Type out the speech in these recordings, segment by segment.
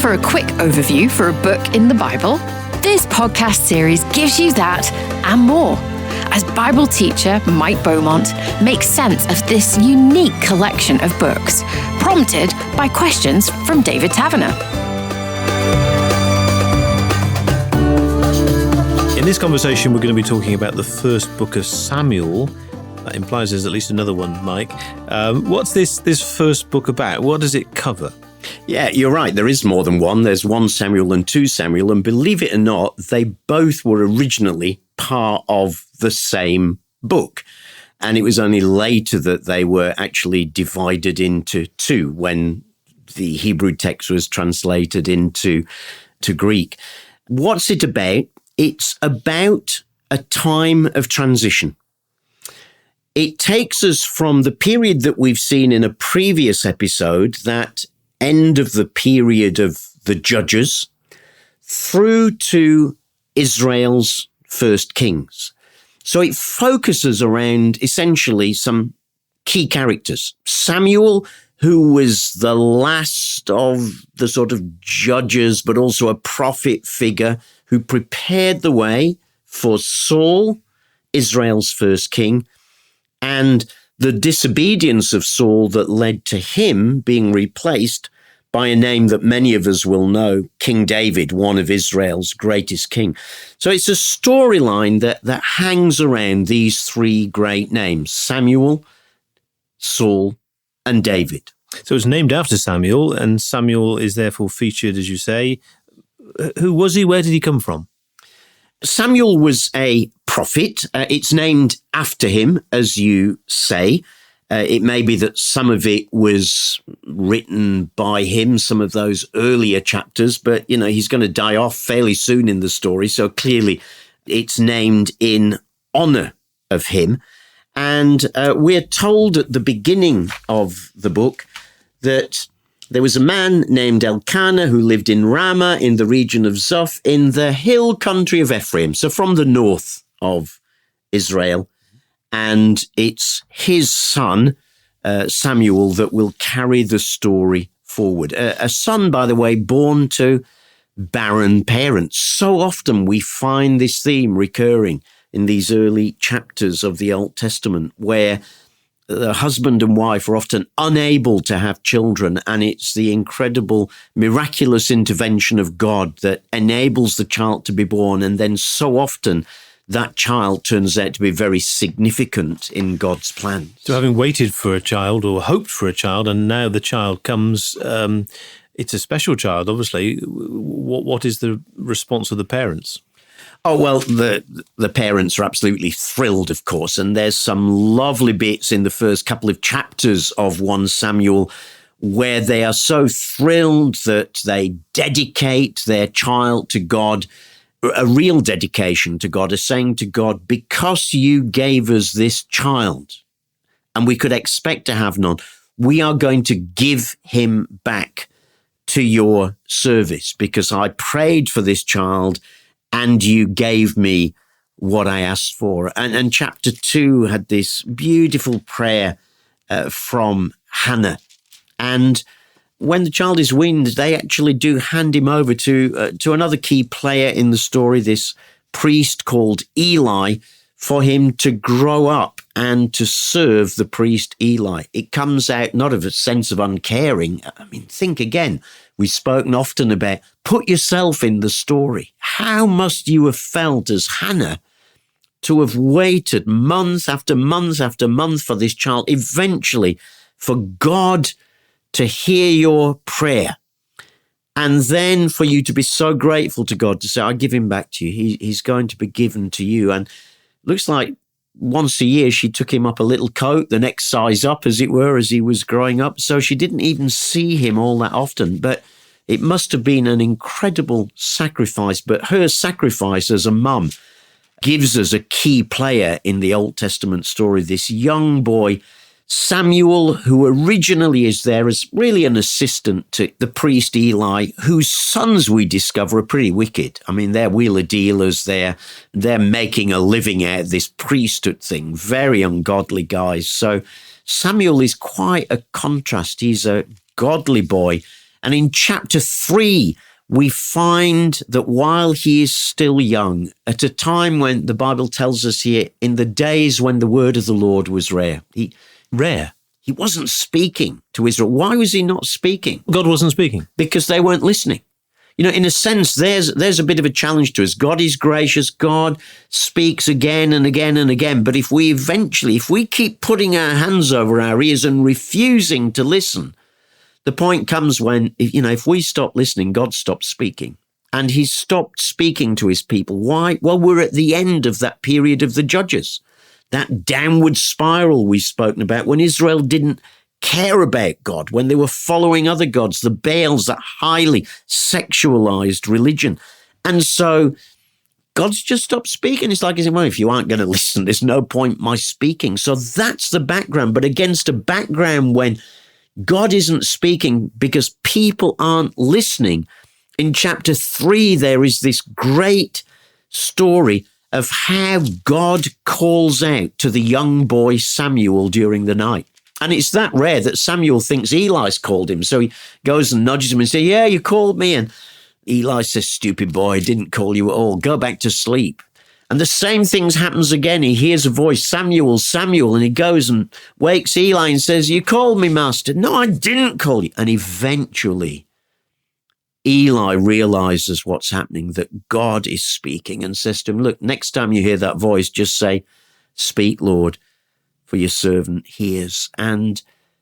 for a quick overview for a book in the Bible? This podcast series gives you that and more, as Bible teacher Mike Beaumont makes sense of this unique collection of books, prompted by questions from David Taverner. In this conversation, we're going to be talking about the first book of Samuel. That implies there's at least another one, Mike. What's this first book about? What does it cover? Yeah, you're right. There is more than one. There's 1 Samuel and 2 Samuel. And believe it or not, they both were originally part of the same book. And it was only later that they were actually divided into two when the Hebrew text was translated into Greek. What's it about? It's about a time of transition. It takes us from the period that we've seen in a previous episode, that end of the period of the Judges, through to Israel's first kings. So it focuses around essentially some key characters. Samuel, who was the last of the sort of judges, but also a prophet figure who prepared the way for Saul, Israel's first king, and the disobedience of Saul that led to him being replaced by a name that many of us will know, King David, one of Israel's greatest king. So it's a storyline that hangs around these three great names, Samuel, Saul, and David. So it's named after Samuel, and Samuel is therefore featured, as you say. Who was he? Where did he come from? Samuel was a prophet. It's named after him, as you say. It may be that some of it was written by him, some of those earlier chapters, but, he's going to die off fairly soon in the story. So clearly it's named in honor of him. And we're told at the beginning of the book that there was a man named Elkanah who lived in Ramah in the region of Zoph in the hill country of Ephraim, so from the north of Israel. And it's his son, Samuel, that will carry the story forward. A son, by the way, born to barren parents. So often we find this theme recurring in these early chapters of the Old Testament, where the husband and wife are often unable to have children, and it's the incredible, miraculous intervention of God that enables the child to be born. And then so often that child turns out to be very significant in God's plan. So having waited for a child or hoped for a child, and now the child comes, it's a special child, obviously. What is the response of the parents? Oh, well, the parents are absolutely thrilled, of course, and there's some lovely bits in the first couple of chapters of 1 Samuel where they are so thrilled that they dedicate their child to God, a real dedication to God, is saying to God, because you gave us this child and we could expect to have none, we are going to give him back to your service because I prayed for this child and you gave me what I asked for. And chapter 2 had this beautiful prayer from Hannah. And when the child is weaned, they actually do hand him over to another key player in the story, this priest called Eli, for him to grow up and to serve the priest Eli. It comes out not of a sense of uncaring. I mean, think again. We've spoken often about put yourself in the story. How must you have felt as Hannah to have waited month after month after month for this child, eventually for God to hear your prayer, and then for you to be so grateful to God to say, I give him back to you. He's going to be given to you. And looks like once a year she took him up a little coat, the next size up, as it were, as he was growing up. So she didn't even see him all that often. But it must have been an incredible sacrifice. But her sacrifice as a mum gives us a key player in the Old Testament story, this young boy, Samuel, who originally is there as really an assistant to the priest Eli, whose sons we discover are pretty wicked. I mean, they're wheeler dealers. They're making a living out of this priesthood thing. Very ungodly guys. So Samuel is quite a contrast. He's a godly boy. And in chapter 3, we find that while he is still young, at a time when the Bible tells us here, in the days when the word of the Lord was rare. He wasn't speaking to Israel. Why was he not speaking? God wasn't speaking. Because they weren't listening. You know, in a sense, there's a bit of a challenge to us. God is gracious. God speaks again and again and again. But if we keep putting our hands over our ears and refusing to listen, the point comes when, if we stop listening, God stops speaking. And he's stopped speaking to his people. Why? Well, we're at the end of that period of the judges. That downward spiral we've spoken about, when Israel didn't care about God, when they were following other gods, the Baals, that highly sexualized religion. And so God's just stopped speaking. It's like, well, if you aren't going to listen, there's no point my speaking. So that's the background. But against a background when God isn't speaking because people aren't listening, in chapter 3, there is this great story of how God calls out to the young boy Samuel during the night. And it's that rare that Samuel thinks Eli's called him. So he goes and nudges him and says, yeah, you called me. And Eli says, stupid boy, I didn't call you at all. Go back to sleep. And the same thing happens again. He hears a voice, Samuel, Samuel. And he goes and wakes Eli and says, you called me, master. No, I didn't call you. And eventually Eli realizes what's happening, that God is speaking, and says to him, look, next time you hear that voice, just say, speak, Lord, for your servant hears. And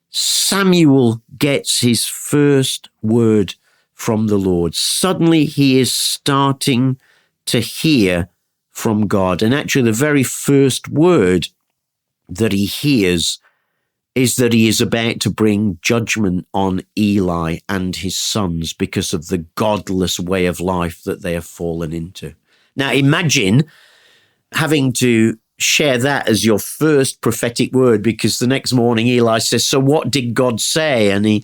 Samuel gets his first word from the Lord. Suddenly he is starting to hear from God. And actually the very first word that he hears is that he is about to bring judgment on Eli and his sons because of the godless way of life that they have fallen into. Now imagine having to share that as your first prophetic word, because the next morning Eli says, so what did God say? And he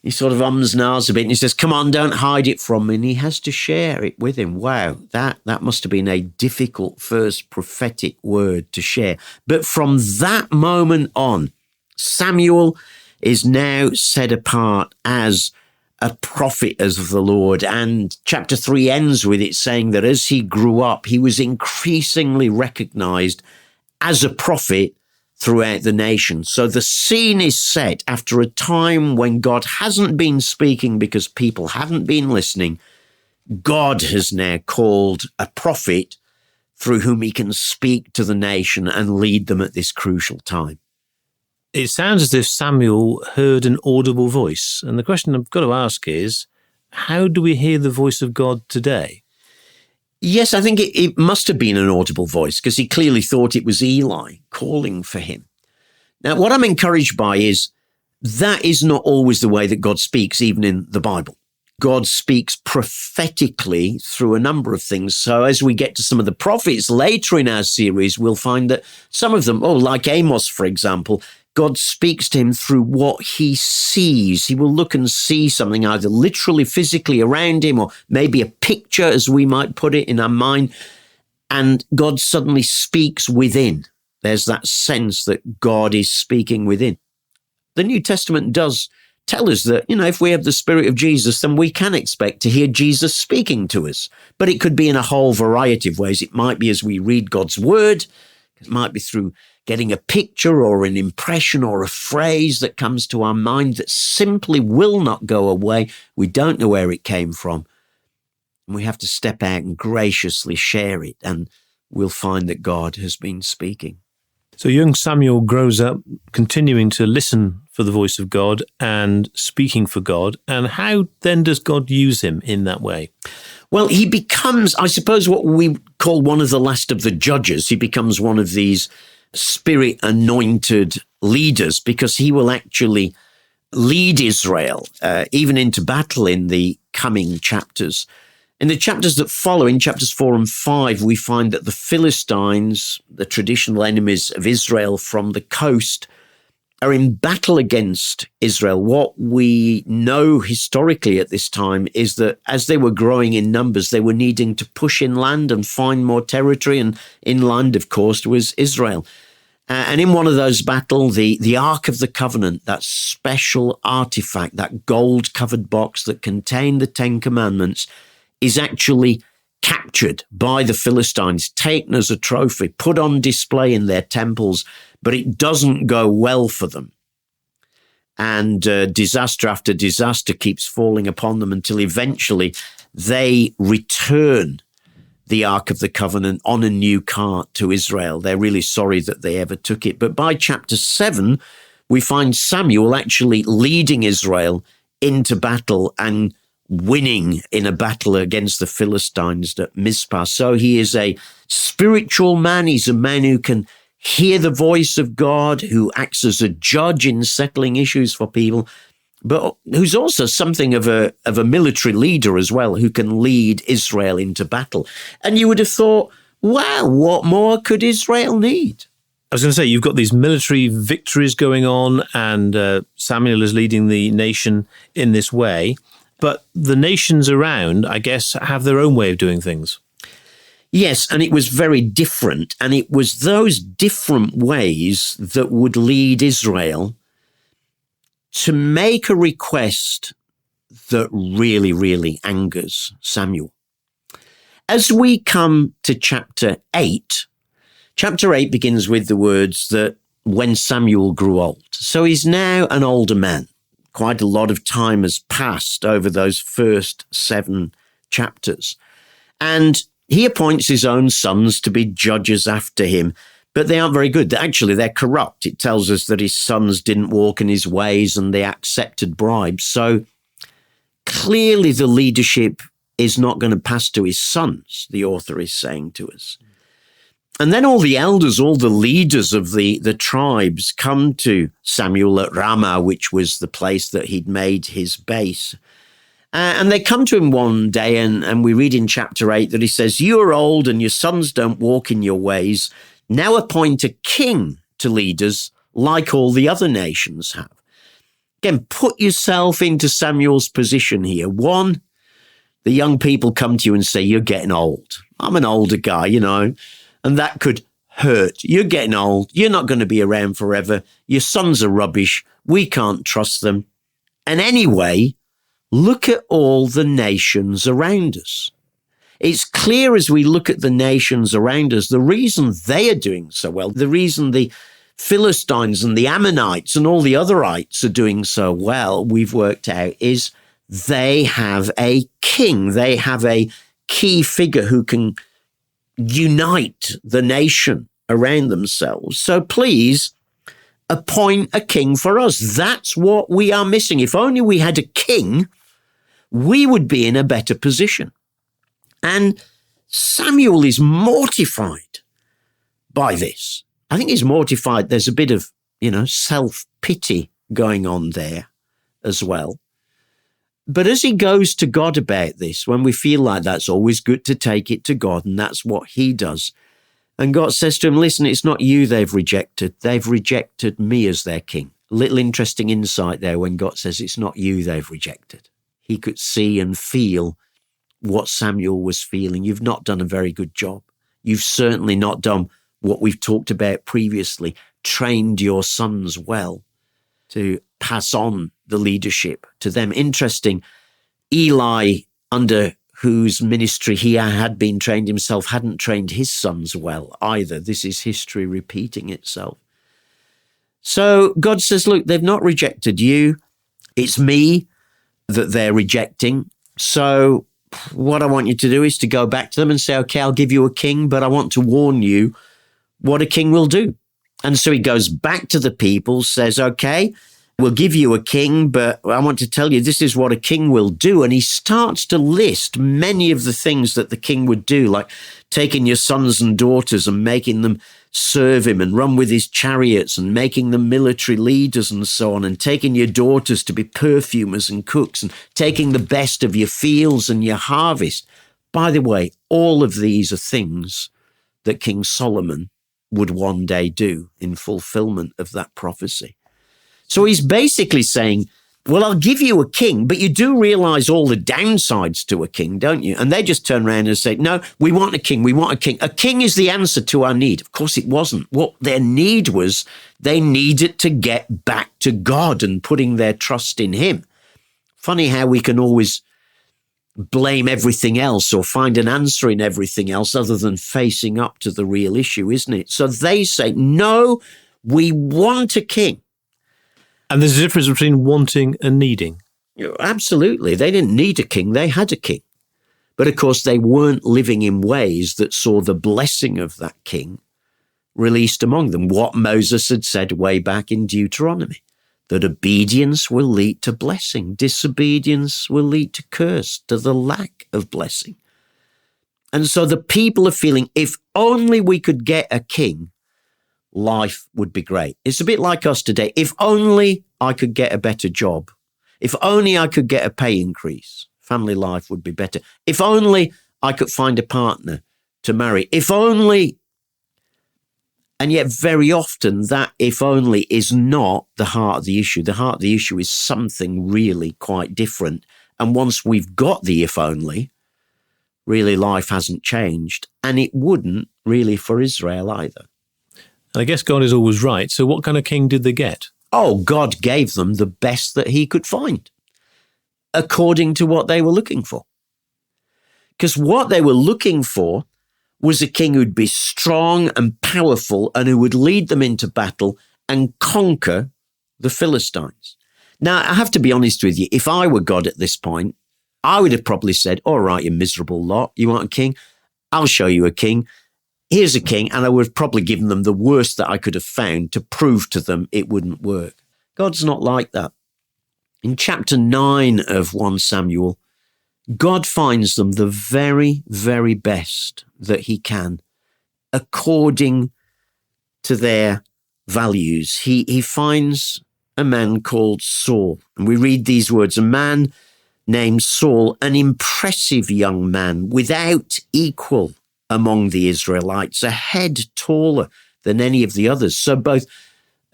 sort of ums and ahs a bit and he says, come on, don't hide it from me. And he has to share it with him. Wow, that must have been a difficult first prophetic word to share. But from that moment on, Samuel is now set apart as a prophet of the Lord. And chapter 3 ends with it saying that as he grew up, he was increasingly recognized as a prophet throughout the nation. So the scene is set after a time when God hasn't been speaking because people haven't been listening. God has now called a prophet through whom he can speak to the nation and lead them at this crucial time. It sounds as if Samuel heard an audible voice. And the question I've got to ask is, how do we hear the voice of God today? Yes, I think it must have been an audible voice because he clearly thought it was Eli calling for him. Now, what I'm encouraged by is that is not always the way that God speaks, even in the Bible. God speaks prophetically through a number of things. So as we get to some of the prophets later in our series, we'll find that some of them, like Amos, for example, God speaks to him through what he sees. He will look and see something either literally, physically around him, or maybe a picture, as we might put it in our mind. And God suddenly speaks within. There's that sense that God is speaking within. The New Testament does tell us that, if we have the Spirit of Jesus, then we can expect to hear Jesus speaking to us. But it could be in a whole variety of ways. It might be as we read God's word. It might be through getting a picture or an impression or a phrase that comes to our mind that simply will not go away. We don't know where it came from. And we have to step out and graciously share it, and we'll find that God has been speaking. So young Samuel grows up continuing to listen for the voice of God and speaking for God. And how then does God use him in that way? Well, he becomes, I suppose, what we call one of the last of the judges. He becomes one of these Spirit-anointed leaders because he will actually lead Israel even into battle in the coming chapters. In the chapters that follow, in chapters 4 and 5, we find that the Philistines, the traditional enemies of Israel from the coast, are in battle against Israel. What we know historically at this time is that as they were growing in numbers, they were needing to push inland and find more territory. And inland, of course, was Israel. And in one of those battles, the Ark of the Covenant, that special artifact, that gold-covered box that contained the Ten Commandments, is actually captured by the Philistines, taken as a trophy, put on display in their temples, but it doesn't go well for them. And disaster after disaster keeps falling upon them until eventually they return the Ark of the Covenant on a new cart to Israel. They're really sorry that they ever took it. But by chapter 7, we find Samuel actually leading Israel into battle and winning in a battle against the Philistines at Mizpah. So he is a spiritual man. He's a man who can hear the voice of God, who acts as a judge in settling issues for people, but who's also something of a military leader as well, who can lead Israel into battle. And you would have thought, wow, what more could Israel need? I was going to say, you've got these military victories going on, and Samuel is leading the nation in this way. But the nations around, I guess, have their own way of doing things. Yes, and it was very different. And it was those different ways that would lead Israel to make a request that really, really angers Samuel. As we come to chapter 8 begins with the words that when Samuel grew old. So he's now an older man. Quite a lot of time has passed over those first 7 chapters. And he appoints his own sons to be judges after him, but they aren't very good. Actually, they're corrupt. It tells us that his sons didn't walk in his ways and they accepted bribes. So clearly the leadership is not going to pass to his sons, the author is saying to us. And then all the elders, all the leaders of the tribes come to Samuel at Ramah, which was the place that he'd made his base. And they come to him one day, and we read in chapter 8 that he says, "You are old and your sons don't walk in your ways. Now appoint a king to lead us like all the other nations have." Again, put yourself into Samuel's position here. One, the young people come to you and say, "You're getting old. I'm an older guy, and that could hurt. You're getting old. You're not going to be around forever. Your sons are rubbish. We can't trust them. And anyway, look at all the nations around us." It's clear as we look at the nations around us, the reason they are doing so well, the reason the Philistines and the Ammonites and all the otherites are doing so well, we've worked out, is they have a king. They have a key figure who can unite the nation around themselves. So please appoint a king for us. That's what we are missing. If only we had a king, we would be in a better position. And Samuel is mortified by this. I think he's mortified. There's a bit of, self-pity going on there as well. But as he goes to God about this, when we feel like that's always good to take it to God, and that's what he does. And God says to him, "Listen, it's not you they've rejected. They've rejected me as their king." Little interesting insight there when God says it's not you they've rejected. He could see and feel what Samuel was feeling. You've not done a very good job. You've certainly not done what we've talked about previously, trained your sons well to pass on the leadership to them. Interesting, Eli, under whose ministry he had been trained himself, hadn't trained his sons well either. This is history repeating itself. So God says, look, they've not rejected you. It's me that they're rejecting. So what I want you to do is to go back to them and say, okay, I'll give you a king, but I want to warn you what a king will do. And so he goes back to the people, says, okay, we'll give you a king, but I want to tell you this is what a king will do. And he starts to list many of the things that the king would do, like taking your sons and daughters and making them serve him and run with his chariots and making them military leaders and so on, and taking your daughters to be perfumers and cooks and taking the best of your fields and your harvest. By the way, all of these are things that King Solomon would one day do in fulfillment of that prophecy. So he's basically saying, well, I'll give you a king, but you do realize all the downsides to a king, don't you? And they just turn around and say, no, we want a king. We want a king. A king is the answer to our need. Of course, it wasn't. What their need was, they needed to get back to God and putting their trust in him. Funny how we can always blame everything else or find an answer in everything else other than facing up to the real issue, isn't it? So they say, no, we want a king. And there's a difference between wanting and needing. Absolutely. They didn't need a king. They had a king. But of course, they weren't living in ways that saw the blessing of that king released among them. What Moses had said way back in Deuteronomy, that obedience will lead to blessing. Disobedience will lead to curse, to the lack of blessing. And so the people are feeling, if only we could get a king, life would be great. It's a bit like us today. If only I could get a better job. If only I could get a pay increase, family life would be better. If only I could find a partner to marry. If only. And yet very often that if only is not the heart of the issue. The heart of the issue is something really quite different. And once we've got the if only, really life hasn't changed. And it wouldn't really for Israel either. I guess God is always right. So what kind of king did they get? Oh, God gave them the best that he could find, according to what they were looking for. Because what they were looking for was a king who'd be strong and powerful and who would lead them into battle and conquer the Philistines. Now, I have to be honest with you. If I were God at this point, I would have probably said, all right, you miserable lot, you want a king? I'll show you a king. Here's a king, and I would have probably given them the worst that I could have found to prove to them it wouldn't work. God's not like that. In chapter 9 of 1 Samuel, God finds them the very, very best that he can, according to their values. He finds a man called Saul, and we read these words, a man named Saul, an impressive young man without equal among the Israelites, a head taller than any of the others. So both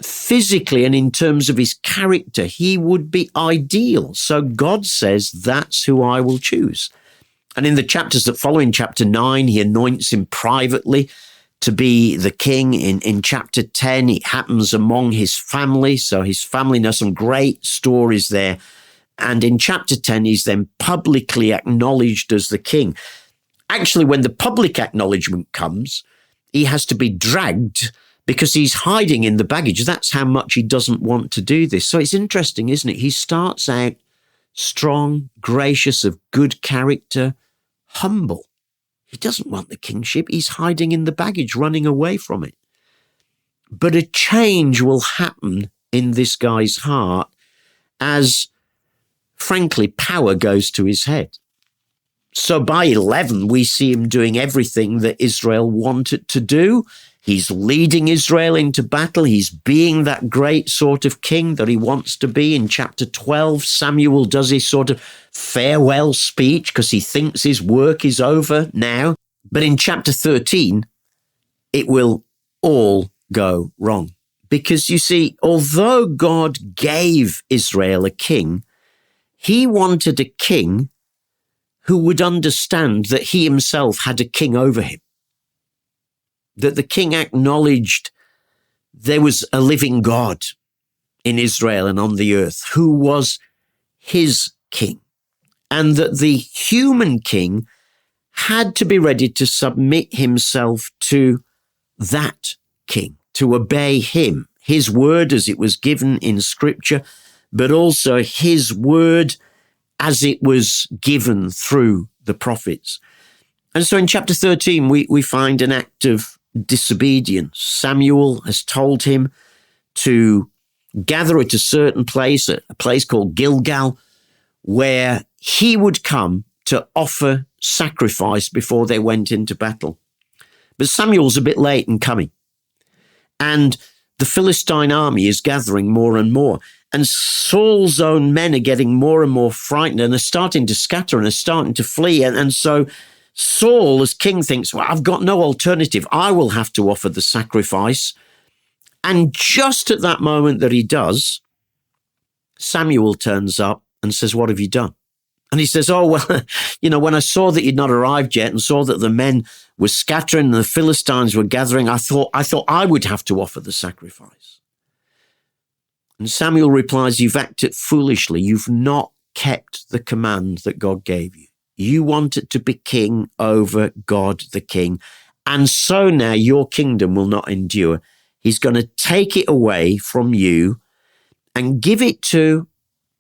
physically and in terms of his character, he would be ideal. So God says, that's who I will choose. And in the chapters that follow, in chapter 9, he anoints him privately to be the king. In chapter 10, it happens among his family. So his family knows some great stories there. And in chapter 10, he's then publicly acknowledged as the king. Actually, when the public acknowledgement comes, he has to be dragged because he's hiding in the baggage. That's how much he doesn't want to do this. So it's interesting, isn't it? He starts out strong, gracious, of good character, humble. He doesn't want the kingship. He's hiding in the baggage, running away from it. But a change will happen in this guy's heart as, frankly, power goes to his head. So by 11, we see him doing everything that Israel wanted to do. He's leading Israel into battle. He's being that great sort of king that he wants to be. In chapter 12, Samuel does his sort of farewell speech because he thinks his work is over now. But in chapter 13, it will all go wrong. Because you see, although God gave Israel a king, he wanted a king who would understand that he himself had a king over him. That the king acknowledged there was a living God in Israel and on the earth who was his king. And that the human king had to be ready to submit himself to that king, to obey him, his word as it was given in scripture, but also his word as it was given through the prophets. And so in chapter 13, we find an act of disobedience. Samuel has told him to gather at a certain place, a place called Gilgal, where he would come to offer sacrifice before they went into battle. But Samuel's a bit late in coming. And the Philistine army is gathering more and more. And Saul's own men are getting more and more frightened and are starting to scatter and are starting to flee. And so Saul, as king, thinks, well, I've got no alternative. I will have to offer the sacrifice. And just at that moment that he does, Samuel turns up and says, "What have you done?" And he says, "Oh, well, when I saw that you'd not arrived yet and saw that the men were scattering and the Philistines were gathering, I thought I would have to offer the sacrifice." And Samuel replies, "You've acted foolishly. You've not kept the command that God gave you. You wanted to be king over God the king. And so now your kingdom will not endure. He's going to take it away from you and give it to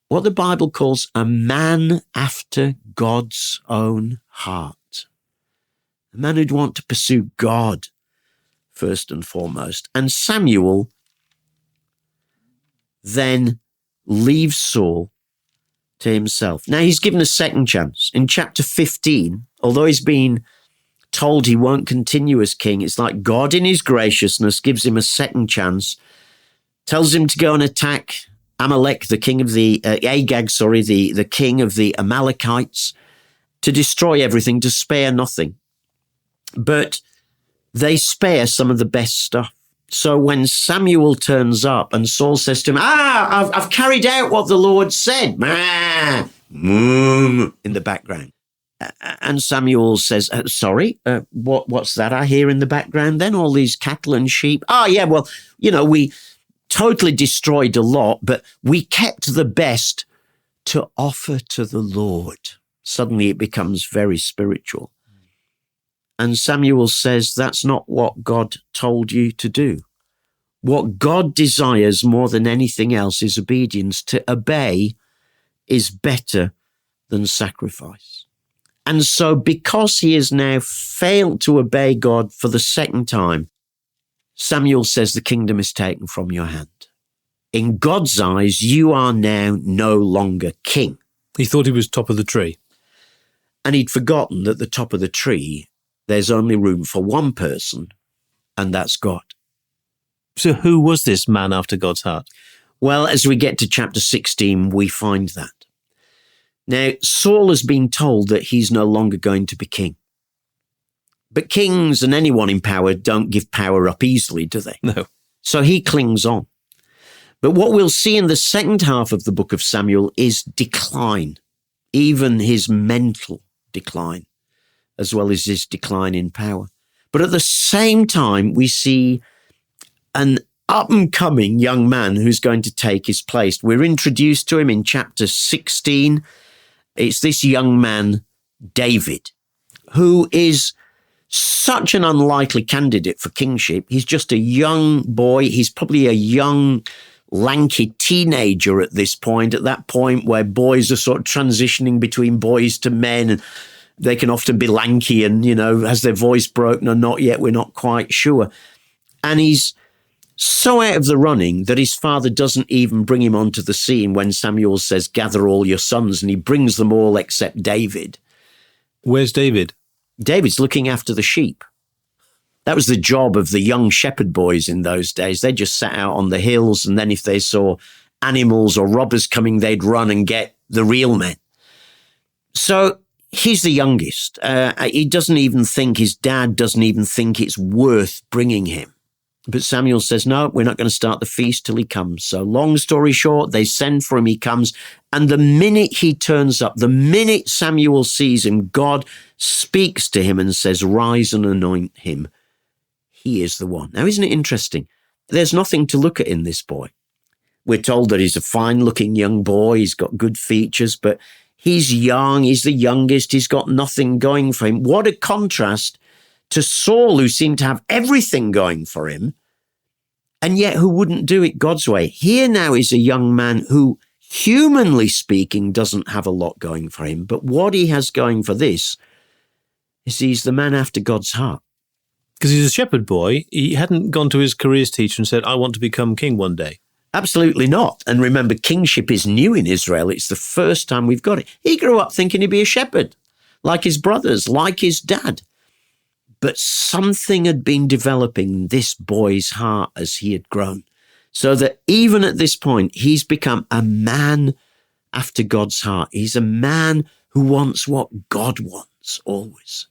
what the Bible calls a man after God's own heart. A man who'd want to pursue God first and foremost." And Samuel then leaves Saul to himself. Now he's given a second chance. In chapter 15, although he's been told he won't continue as king, it's like God in his graciousness gives him a second chance, tells him to go and attack Amalek, the king of the Agag, the king of the Amalekites, to destroy everything, to spare nothing. But they spare some of the best stuff. So when Samuel turns up and Saul says to him, I've carried out what the Lord said, in the background. And Samuel says, sorry, what's that I hear in the background then? All these cattle and sheep? We totally destroyed a lot, but we kept the best to offer to the Lord. Suddenly it becomes very spiritual. And Samuel says, that's not what God told you to do. What God desires more than anything else is obedience. To obey is better than sacrifice. And so because he has now failed to obey God for the second time, Samuel says the kingdom is taken from your hand. In God's eyes, you are now no longer king. He thought he was top of the tree. And he'd forgotten that at the top of the tree, there's only room for one person, and that's God. So who was this man after God's heart? Well, as we get to chapter 16, we find that. Now, Saul has been told that he's no longer going to be king. But kings and anyone in power don't give power up easily, do they? No. So he clings on. But what we'll see in the second half of the book of Samuel is decline, even his mental decline, as well as his decline in power. But at the same time, we see an up-and-coming young man who's going to take his place. We're introduced to him in chapter 16. It's this young man, David, who is such an unlikely candidate for kingship. He's just a young boy. He's probably a young, lanky teenager at this point, at that point where boys are sort of transitioning between boys to men, and they can often be lanky and, has their voice broken or not yet? We're not quite sure. And he's so out of the running that his father doesn't even bring him onto the scene when Samuel says, gather all your sons, and he brings them all except David. Where's David? David's looking after the sheep. That was the job of the young shepherd boys in those days. They just sat out on the hills, and then if they saw animals or robbers coming, they'd run and get the real men. So he's the youngest. He doesn't even think, his dad doesn't even think it's worth bringing him. But Samuel says, no, we're not going to start the feast till he comes. So long story short, they send for him, he comes. And the minute he turns up, the minute Samuel sees him, God speaks to him and says, rise and anoint him. He is the one. Now, isn't it interesting? There's nothing to look at in this boy. We're told that he's a fine-looking young boy. He's got good features, but he's young. He's the youngest. He's got nothing going for him. What a contrast to Saul, who seemed to have everything going for him, and yet who wouldn't do it God's way. Here now is a young man who, humanly speaking, doesn't have a lot going for him, but what he has going for this is he's the man after God's heart. Because he's a shepherd boy. He hadn't gone to his careers teacher and said, I want to become king one day. Absolutely not. And remember, kingship is new in Israel. It's the first time we've got it. He grew up thinking he'd be a shepherd, like his brothers, like his dad. But something had been developing in this boy's heart as he had grown, so that even at this point, he's become a man after God's heart. He's a man who wants what God wants always.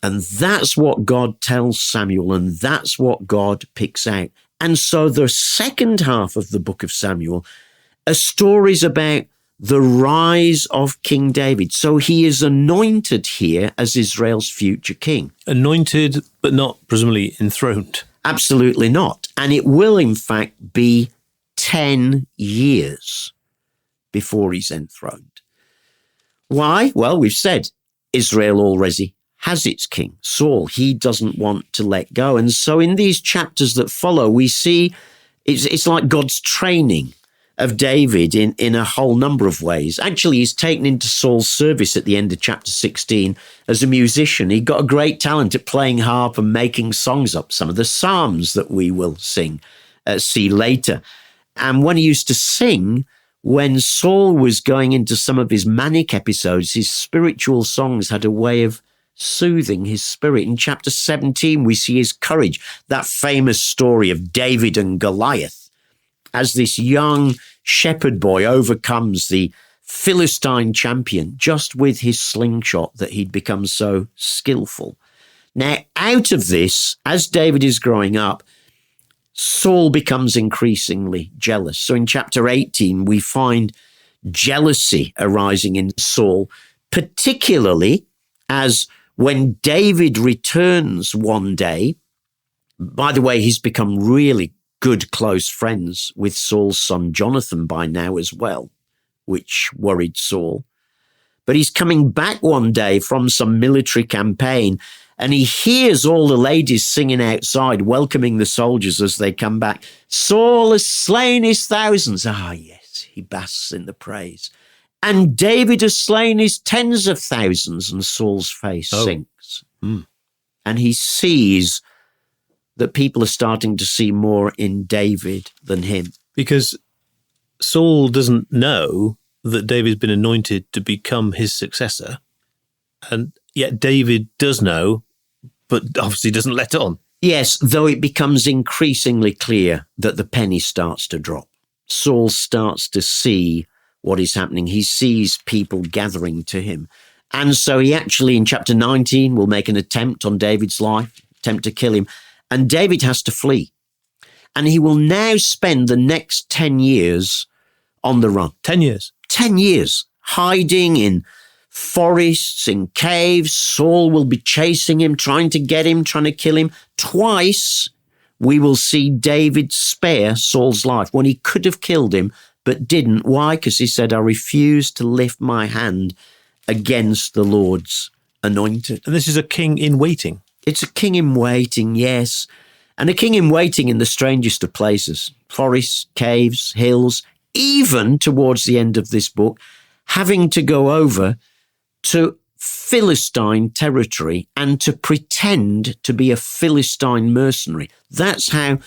And that's what God tells Samuel, and that's what God picks out. And so the second half of the book of Samuel, are stories about the rise of King David. So he is anointed here as Israel's future king. Anointed, but not presumably enthroned. Absolutely not. And it will, in fact, be 10 years before he's enthroned. Why? Well, we've said Israel already has its king, Saul. He doesn't want to let go. And so in these chapters that follow, we see it's like God's training of David in a whole number of ways. Actually, he's taken into Saul's service at the end of chapter 16 as a musician. He got a great talent at playing harp and making songs up, some of the psalms that we will see later. And when he used to sing, when Saul was going into some of his manic episodes, his spiritual songs had a way of soothing his spirit. In chapter 17, we see his courage, that famous story of David and Goliath, as this young shepherd boy overcomes the Philistine champion just with his slingshot that he'd become so skillful. Now, out of this, as David is growing up, Saul becomes increasingly jealous. So in chapter 18, we find jealousy arising in Saul, particularly as when David returns one day. By the way, he's become really good close friends with Saul's son Jonathan by now as well, which worried Saul. But he's coming back one day from some military campaign, and he hears all the ladies singing outside, welcoming the soldiers as they come back. Saul has slain his thousands. Ah, yes, he basks in the praise. And David has slain his tens of thousands, and Saul's face sinks. And he sees that people are starting to see more in David than him. Because Saul doesn't know that David's been anointed to become his successor. And yet David does know, but obviously doesn't let on. Yes, though it becomes increasingly clear that the penny starts to drop. Saul starts to see what is happening. He sees people gathering to him. And so he actually, in chapter 19, will make an attempt on David's life, attempt to kill him. And David has to flee. And he will now spend the next 10 years on the run. 10 years? 10 years, hiding in forests, in caves. Saul will be chasing him, trying to get him, trying to kill him. Twice, we will see David spare Saul's life when he could have killed him, but didn't. Why? Because he said, I refuse to lift my hand against the Lord's anointed. And this is a king in waiting. It's a king in waiting, yes. And a king in waiting in the strangest of places. Forests, caves, hills, even towards the end of this book, having to go over to Philistine territory and to pretend to be a Philistine mercenary. That's how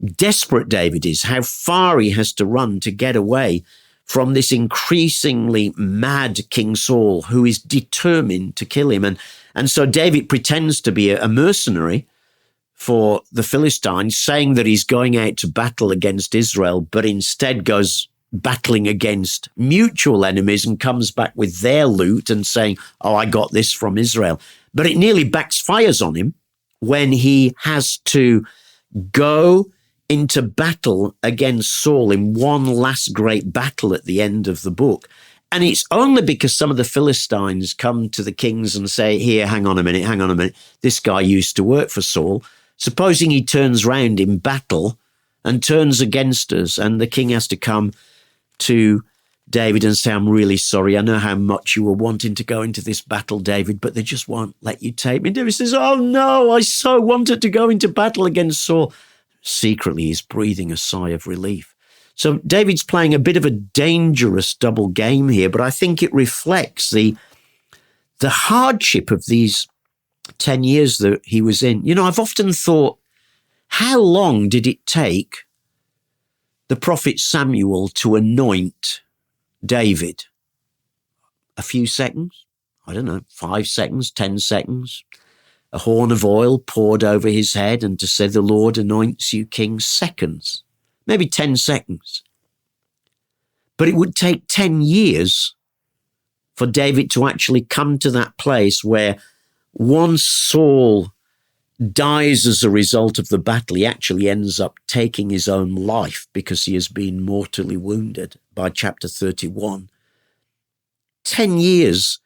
desperate David is, how far he has to run to get away from this increasingly mad King Saul, who is determined to kill him. And so David pretends to be a mercenary for the Philistines, saying that he's going out to battle against Israel, but instead goes battling against mutual enemies and comes back with their loot and saying, oh, I got this from Israel. But it nearly backfires on him when he has to go into battle against Saul in one last great battle at the end of the book. And it's only because some of the Philistines come to the kings and say, here, hang on a minute. This guy used to work for Saul. Supposing he turns round in battle and turns against us, and the king has to come to David and say, I'm really sorry. I know how much you were wanting to go into this battle, David, but they just won't let you take me. David says, oh no, I so wanted to go into battle against Saul. Secretly, he's breathing a sigh of relief. So David's playing a bit of a dangerous double game here, but I think it reflects the hardship of these 10 years that he was in. You know, I've often thought, how long did it take the prophet Samuel to anoint David? A few seconds? I don't know, 5 seconds, 10 seconds. A horn of oil poured over his head, and to say the Lord anoints you king, seconds, maybe 10 seconds. But it would take 10 years for David to actually come to that place where once Saul dies as a result of the battle. He actually ends up taking his own life because he has been mortally wounded by chapter 31. 10 years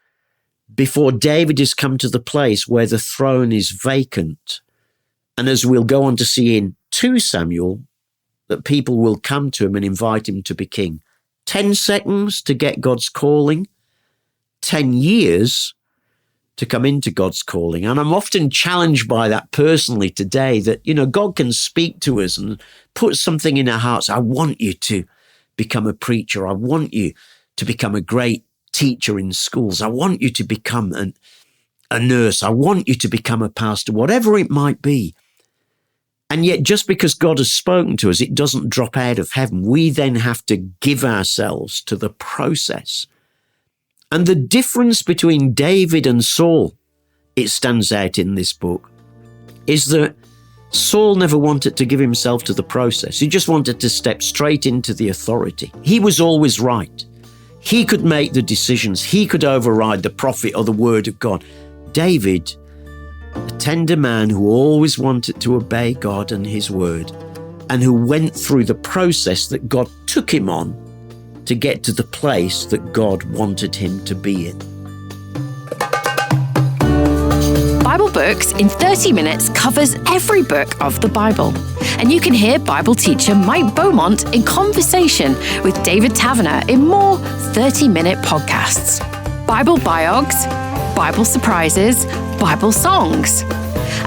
before David has come to the place where the throne is vacant. And as we'll go on to see in 2 Samuel, that people will come to him and invite him to be king. 10 seconds to get God's calling, 10 years to come into God's calling. And I'm often challenged by that personally today, that, God can speak to us and put something in our hearts. I want you to become a preacher. I want you to become a great teacher in schools. I want you to become a nurse. I want you to become a pastor, whatever it might be. And yet, just because God has spoken to us, it doesn't drop out of heaven. We then have to give ourselves to the process. And the difference between David and Saul, it stands out in this book, is that Saul never wanted to give himself to the process. He just wanted to step straight into the authority. He was always right. He could make the decisions. He could override the prophet or the word of God. David, a tender man who always wanted to obey God and his word, and who went through the process that God took him on to get to the place that God wanted him to be in. Bible Books in 30 minutes covers every book of the Bible. And you can hear Bible teacher Mike Beaumont in conversation with David Taverner in more 30-minute podcasts. Bible biogs, Bible surprises, Bible songs,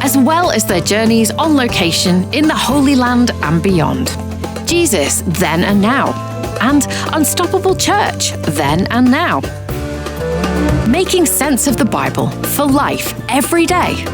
as well as their journeys on location in the Holy Land and beyond. Jesus, then and now, and Unstoppable Church, then and now. Making sense of the Bible for life every day.